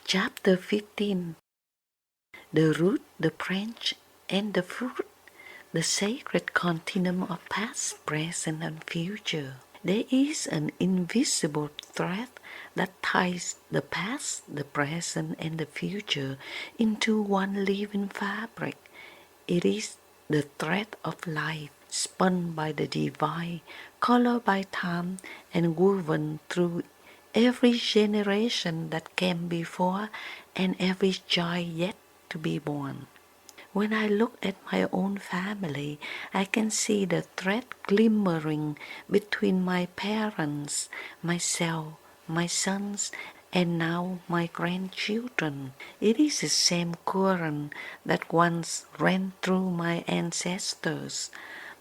Chapter 15. The root, the branch, and the fruit, the sacred continuum of past, present, and future. There is an invisible thread that ties the past, the present, and the future into one living fabric. It is the thread of life, spun by the divine, colored by time, and woven through every generation that came before and every child yet to be born. When I look at my own family, I can see the thread glimmering between my parents, myself, my sons, and now my grandchildren. It is the same current that once ran through my ancestors,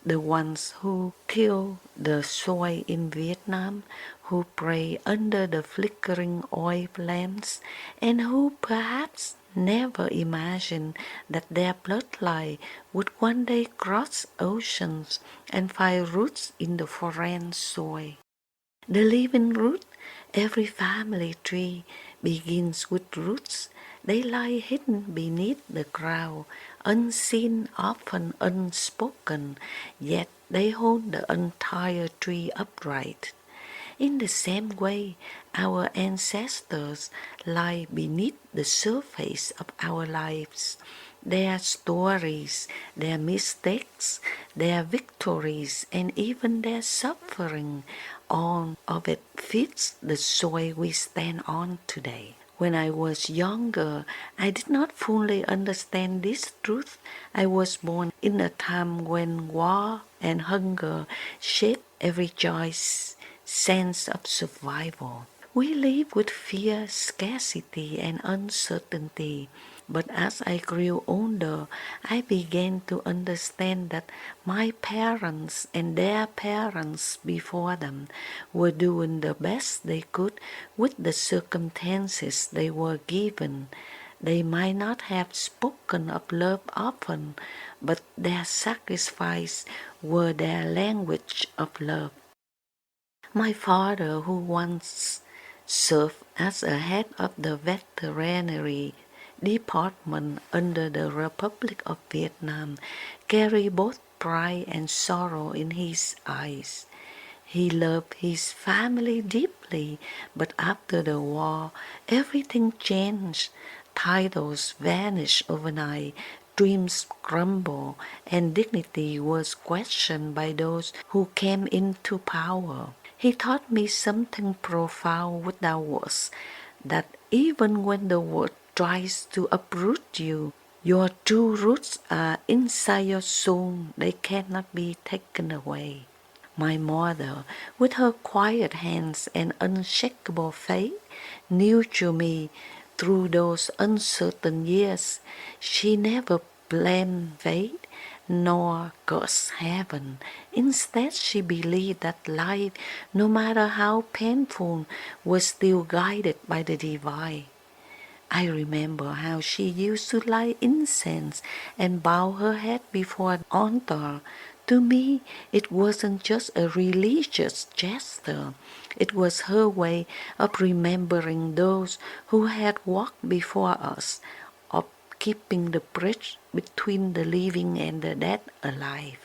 the ones who tilled the soil in Vietnam, who prayed under the flickering oil lamps, and who perhaps never imagined that their bloodline would one day cross oceans and find roots in the foreign soil. The living root, every family tree begins with roots. They lie hidden beneath the ground, unseen, often unspoken, yet they hold the entire tree upright. In the same way, our ancestors lie beneath the surface of our lives. Their stories, their mistakes, their victories, and even their suffering, all of it fits the soil we stand on today. When I was younger, I did not fully understand this truth. I was born in a time when war and hunger shaped every choice sense of survival. We live with fear, scarcity, and uncertainty. But as I grew older, I began to understand that my parents and their parents before them were doing the best they could with the circumstances they were given. They might not have spoken of love often, but their sacrifice were their language of love. My father, who once served as a head of the veterinary department under the Republic of Vietnam, carried both pride and sorrow in his eyes. He loved his family deeply, but after the war, everything changed. Titles vanished overnight, dreams crumbled, and dignity was questioned by those who came into power. He taught me something profound without words, that even when the world tries to uproot you, your true roots are inside your soul. They cannot be taken away. My mother, with her quiet hands and unshakable faith, nurtured me through those uncertain years. She never blamed fate nor cursed heaven. Instead, she believed that life, no matter how painful, was still guided by the divine. I remember how she used to light incense and bow her head before an altar. To me, it wasn't just a religious gesture. It was her way of remembering those who had walked before us, of keeping the bridge between the living and the dead alive.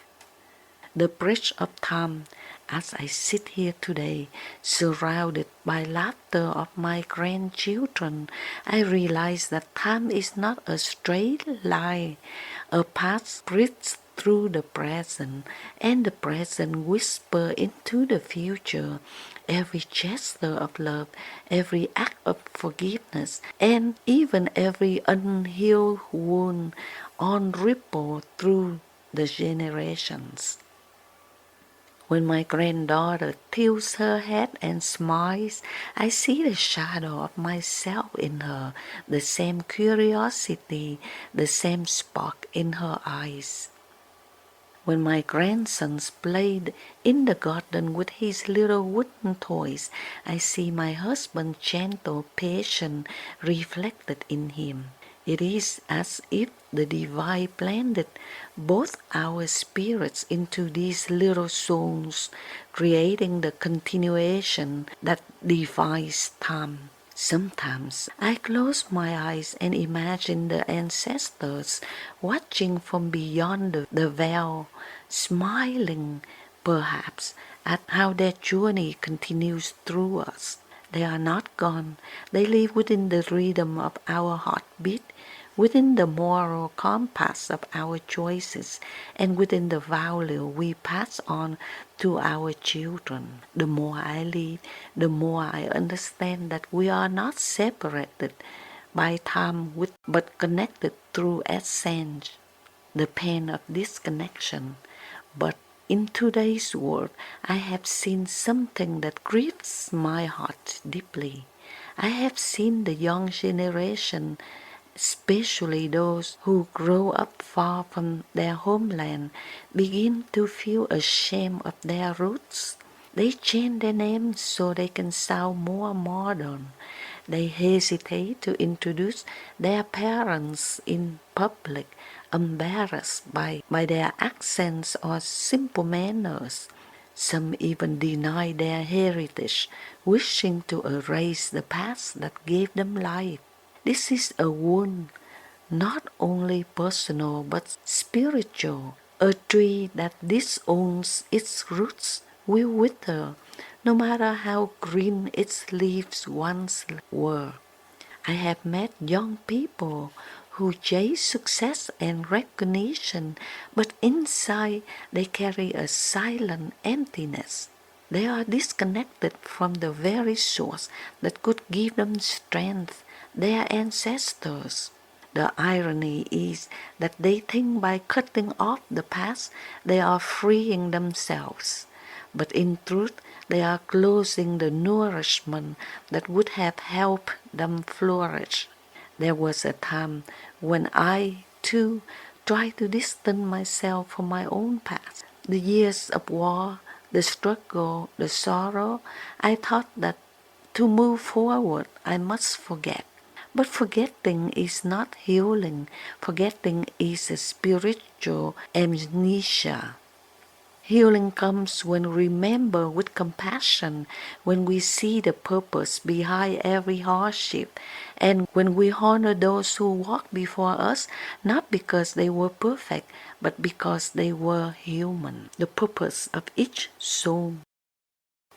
The bridge of time, as I sit here today, surrounded by laughter of my grandchildren, I realize that time is not a straight line. A path breathes through the present, and the present whispers into the future. Every gesture of love, every act of forgiveness, and even every unhealed wound on ripple through the generations. When my granddaughter tilts her head and smiles, I see the shadow of myself in her, the same curiosity, the same spark in her eyes. When my grandsons played in the garden with his little wooden toys, I see my husband's gentle patience reflected in him. It is as if the divine blended both our spirits into these little souls, creating the continuation that defies time. Sometimes I close my eyes and imagine the ancestors watching from beyond the veil, smiling perhaps at how their journey continues through us. They are not gone. They live within the rhythm of our heartbeat, within the moral compass of our choices, and within the value we pass on to our children. The more I live, the more I understand that we are not separated by time but connected through essence. The pain of disconnection. But in today's world, I have seen something that grieves my heart deeply. I have seen the young generation, especially those who grow up far from their homeland, begin to feel ashamed of their roots. They change their names so they can sound more modern. They hesitate to introduce their parents in public, embarrassed by their accents or simple manners. Some even deny their heritage, wishing to erase the past that gave them life. This is a wound, not only personal but spiritual. A tree that disowns its roots will wither, no matter how green its leaves once were. I have met young people who chase success and recognition, but inside they carry a silent emptiness. They are disconnected from the very source that could give them strength, their ancestors. The irony is that they think by cutting off the past they are freeing themselves, but in truth they are closing the nourishment that would have helped them flourish. There was a time when I, too, tried to distance myself from my own past. The years of war, the struggle, the sorrow, I thought that to move forward I must forget. But forgetting is not healing. Forgetting is a spiritual amnesia. Healing comes when we remember with compassion, when we see the purpose behind every hardship, and when we honor those who walked before us, not because they were perfect, but because they were human. The purpose of each soul.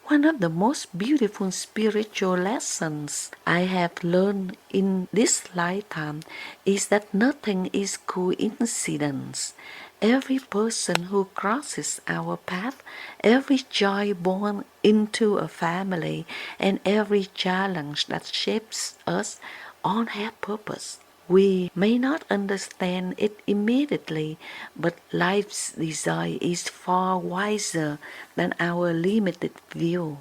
One of the most beautiful spiritual lessons I have learned in this lifetime is that nothing is coincidence. Every person who crosses our path, every joy born into a family, and every challenge that shapes us all have purpose. We may not understand it immediately, but life's design is far wiser than our limited view.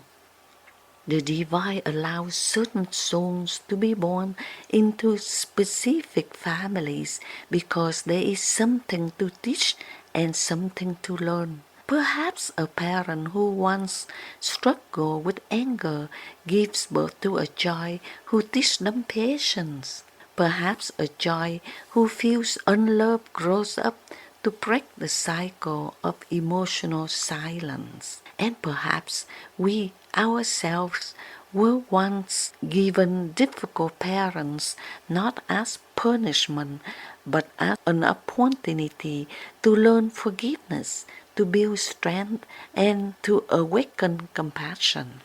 The divine allows certain souls to be born into specific families because there is something to teach and something to learn. Perhaps a parent who once struggled with anger gives birth to a child who teaches them patience. Perhaps a child who feels unloved grows up to break the cycle of emotional silence. And perhaps we ourselves were once given difficult parents not as punishment but as an opportunity to learn forgiveness, to build strength, and to awaken compassion.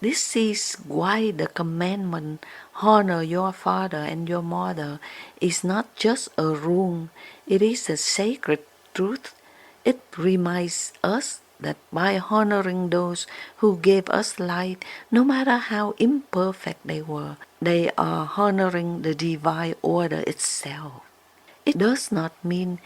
This is why the commandment, honor your father and your mother, is not just a rule, it is a sacred truth. It reminds us that by honoring those who gave us life, no matter how imperfect they were, they are honoring the divine order itself. It does not mean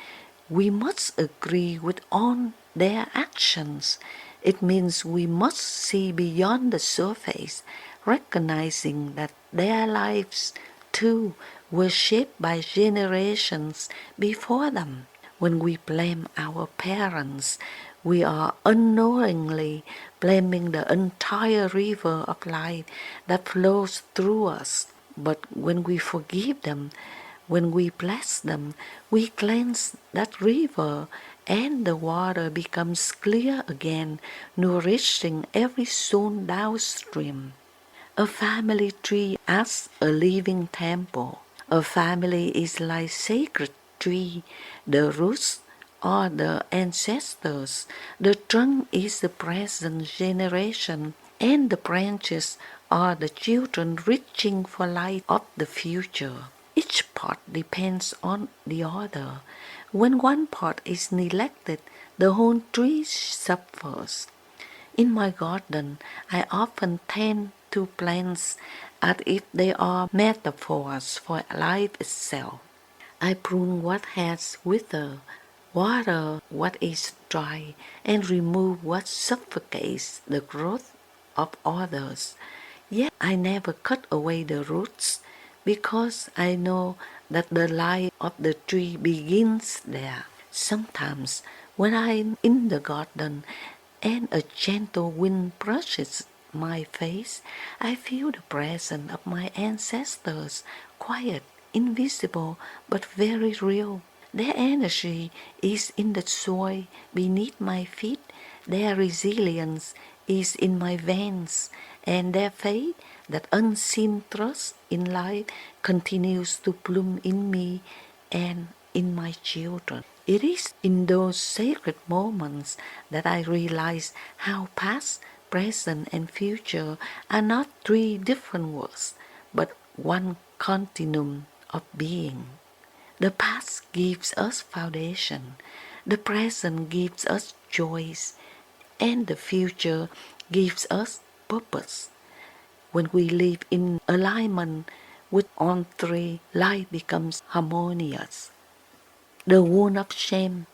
we must agree with all their actions. It means we must see beyond the surface, recognizing that their lives, too, were shaped by generations before them. When we blame our parents, we are unknowingly blaming the entire river of life that flows through us. But when we forgive them, when we bless them, we cleanse that river and the water becomes clear again, nourishing every soul downstream. A family tree as a living temple. A family is like sacred tree. The roots are the ancestors. The trunk is the present generation, and the branches are the children reaching for light of the future. Each part depends on the other. When one part is neglected, the whole tree suffers. In my garden, I often tend to plants as if they are metaphors for life itself. I prune what has withered, water what is dry, and remove what suffocates the growth of others. Yet I never cut away the roots, because I know that the life of the tree begins there. Sometimes, when I'm in the garden and a gentle wind brushes my face, I feel the presence of my ancestors, quiet, invisible, but very real. Their energy is in the soil beneath my feet, their resilience is in my veins, and their faith, that unseen trust in life, continues to bloom in me and in my children. It is in those sacred moments that I realize how past, present, and future are not three different worlds, but one continuum of being. The past gives us foundation, the present gives us joys, and the future gives us purpose. When we live in alignment with all three, life becomes harmonious. The wound of shame.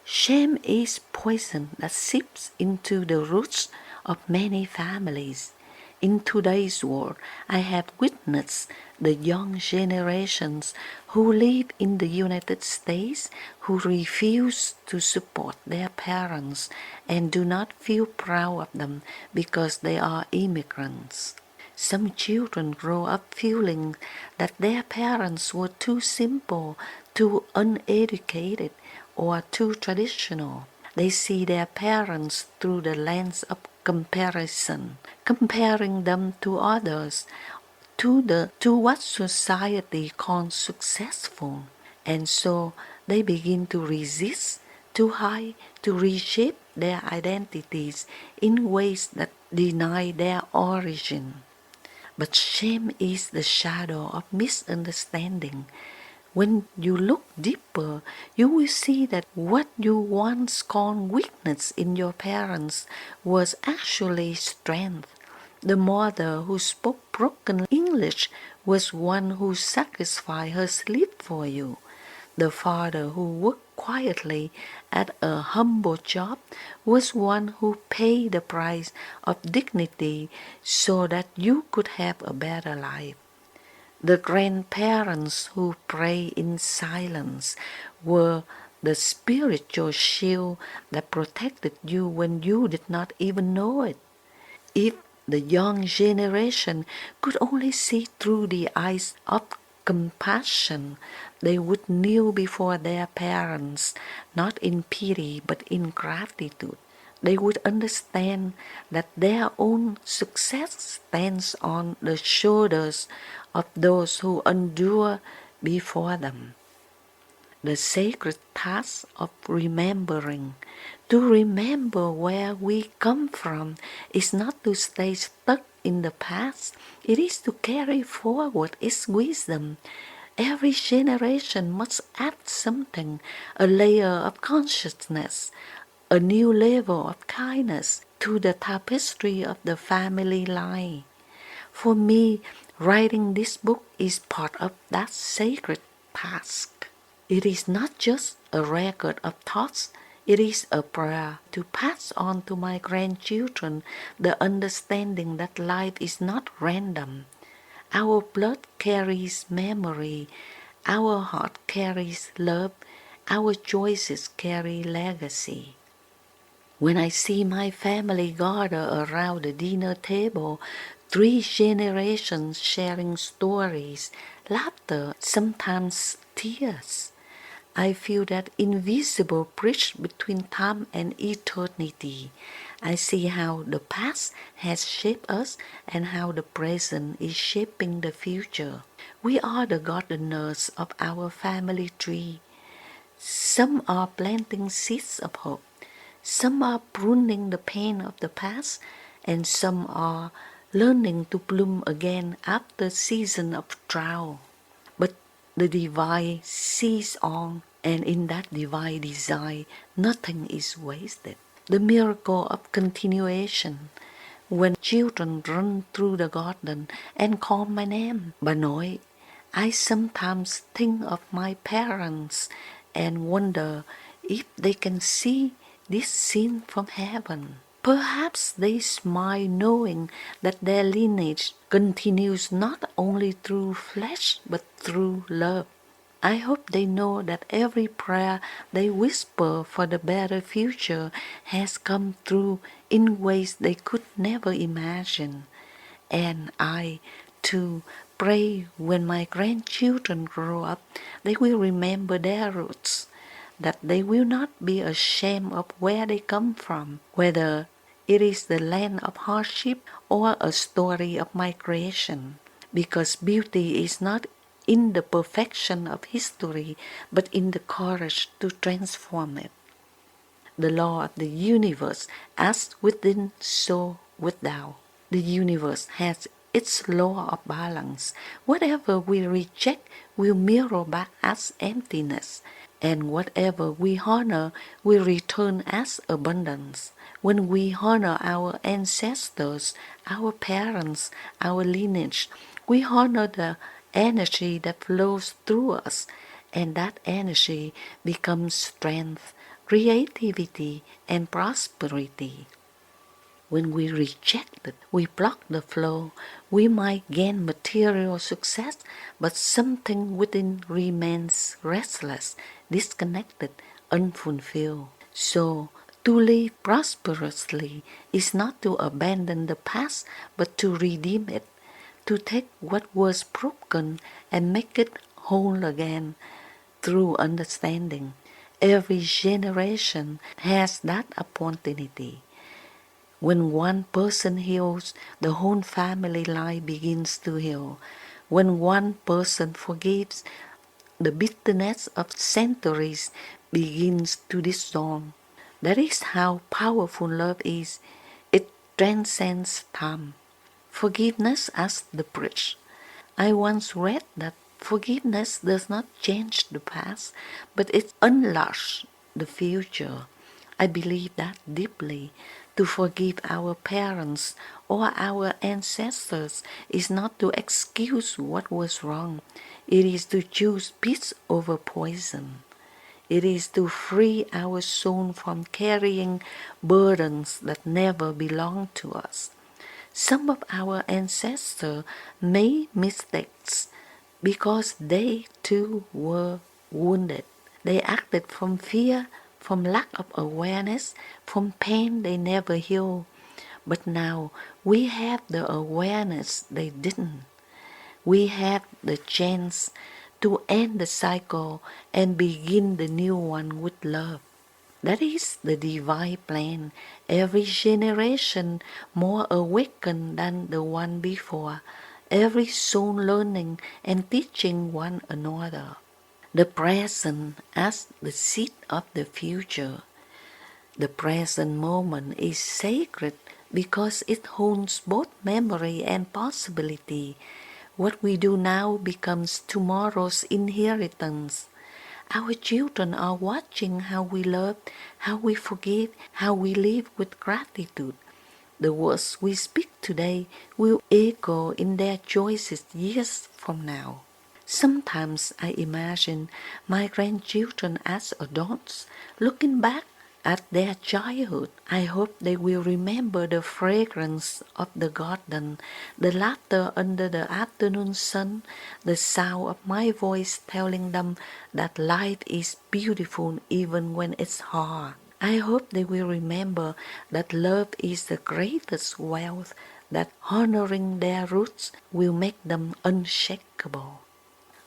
Shame is poison that seeps into the roots of many families. In today's world, I have witnessed the young generations who live in the United States who refuse to support their parents and do not feel proud of them because they are immigrants. Some children grow up feeling that their parents were too simple, too uneducated, or too traditional. They see their parents through the lens of comparison, comparing them to others, to what society calls successful. And so they begin to resist, to hide, to reshape their identities in ways that deny their origin. But shame is the shadow of misunderstanding. When you look deeper, you will see that what you once called weakness in your parents was actually strength. The mother who spoke broken English was one who sacrificed her sleep for you. The father who worked quietly at a humble job was one who paid the price of dignity so that you could have a better life. The grandparents who prayed in silence were the spiritual shield that protected you when you did not even know it. If the young generation could only see through the eyes of compassion, they would kneel before their parents, not in pity but in gratitude. They would understand that their own success stands on the shoulders of those who endure before them. The sacred task of remembering. To remember where we come from is not to stay stuck in the past, it is to carry forward its wisdom. Every generation must add something, a layer of consciousness, a new level of kindness to the tapestry of the family line. For me, writing this book is part of that sacred task. It is not just a record of thoughts, it is a prayer to pass on to my grandchildren the understanding that life is not random. Our blood carries memory, our heart carries love, our choices carry legacy. When I see my family gather around the dinner table, three generations sharing stories, laughter, sometimes tears, I feel that invisible bridge between time and eternity. I see how the past has shaped us and how the present is shaping the future. We are the gardeners of our family tree. Some are planting seeds of hope, some are pruning the pain of the past, and some are learning to bloom again after season of drought. But the divine sees on, and in that divine design, nothing is wasted. The miracle of continuation. When children run through the garden and call my name, bà nội, I sometimes think of my parents and wonder if they can see this scene from heaven. Perhaps they smile knowing that their lineage continues not only through flesh but through love. I hope they know that every prayer they whisper for the better future has come through in ways they could never imagine. And I, too, pray when my grandchildren grow up, they will remember their roots, that they will not be ashamed of where they come from, whether it is the land of hardship or a story of migration, because beauty is not in the perfection of history, but in the courage to transform it. The law of the universe, as within, so without. The universe has its law of balance. Whatever we reject will mirror back as emptiness, and whatever we honor will return as abundance. When we honor our ancestors, our parents, our lineage, we honor the energy that flows through us, and that energy becomes strength, creativity, and prosperity. When we reject it, we block the flow. We might gain material success, but something within remains restless, disconnected, unfulfilled. So, to live prosperously is not to abandon the past, but to redeem it, to take what was broken and make it whole again through understanding. Every generation has that opportunity. When one person heals, the whole family line begins to heal. When one person forgives, the bitterness of centuries begins to dissolve. That is how powerful love is. It transcends time. Forgiveness as the bridge. I once read that forgiveness does not change the past, but it unlocks the future. I believe that deeply. To forgive our parents or our ancestors is not to excuse what was wrong. It is to choose peace over poison. It is to free our soul from carrying burdens that never belonged to us. Some of our ancestors made mistakes because they too were wounded. They acted from fear, from lack of awareness, from pain they never healed. But now we have the awareness they didn't. We have the chance to end the cycle and begin the new one with love. That is the divine plan. Every generation more awakened than the one before. Every soul learning and teaching one another. The present as the seed of the future. The present moment is sacred because it holds both memory and possibility. What we do now becomes tomorrow's inheritance. Our children are watching how we love, how we forgive, how we live with gratitude. The words we speak today will echo in their choices years from now. Sometimes I imagine my grandchildren as adults looking back at their childhood. I hope they will remember the fragrance of the garden, the laughter under the afternoon sun, the sound of my voice telling them that life is beautiful even when it's hard. I hope they will remember that love is the greatest wealth, that honoring their roots will make them unshakable.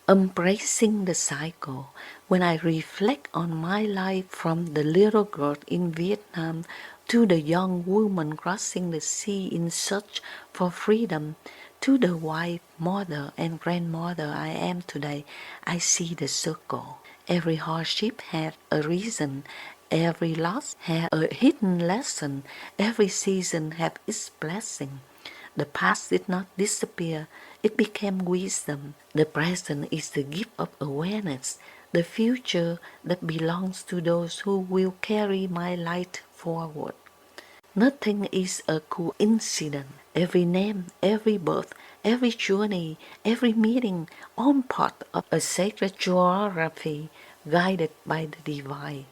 Embracing the cycle. When I reflect on my life from the little girl in Vietnam To the young woman crossing the sea in search for freedom, to the wife, mother, and grandmother I am today, I see the circle. Every hardship had a reason, every loss had a hidden lesson, every season had its blessing. The past did not disappear, it became wisdom. The present is the gift of awareness, the future that belongs to those who will carry my light forward. Nothing is a coincidence. Every name, every birth, every journey, every meeting, all part of a sacred geography guided by the divine.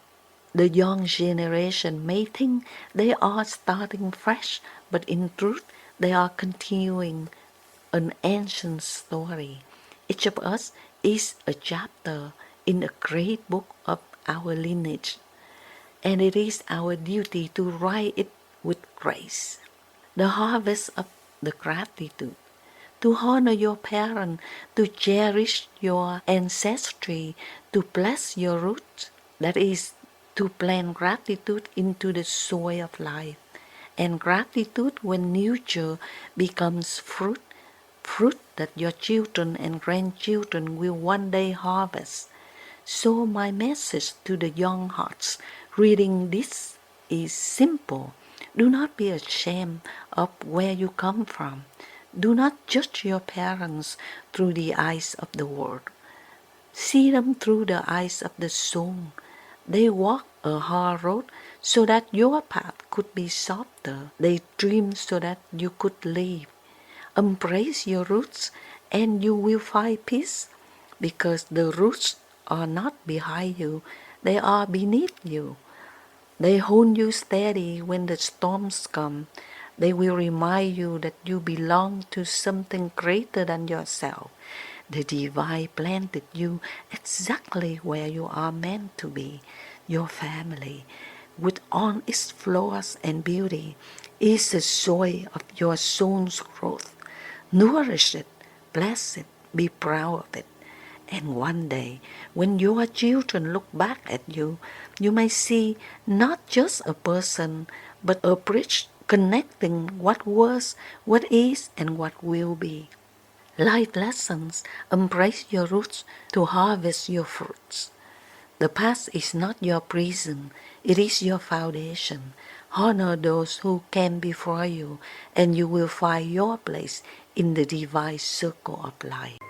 The young generation may think they are starting fresh, but in truth they are continuing an ancient story. Each of us is a chapter in a great book of our lineage, and it is our duty to write it with grace. The harvest of the gratitude, to honor your parents, to cherish your ancestry, to bless your roots, that is, to plant gratitude into the soil of life. And gratitude, when nurtured, becomes fruit, fruit that your children and grandchildren will one day harvest. So my message to the young hearts reading this is simple. Do not be ashamed of where you come from. Do not judge your parents through the eyes of the world. See them through the eyes of the soul. They walk a hard road so that your path could be softer. They dream so that you could live. Embrace your roots and you will find peace, because the roots are not behind you, they are beneath you. They hold you steady when the storms come. They will remind you that you belong to something greater than yourself. The divine planted you exactly where you are meant to be. Your family, with all its flaws and beauty, is the soil of your soul's growth. Nourish it, bless it, be proud of it. And one day, when your children look back at you, you may see not just a person, but a bridge connecting what was, what is, and what will be. Life lessons, embrace your roots to harvest your fruits. The past is not your prison, it is your foundation. Honor those who came before you, and you will find your place in the divine circle of life.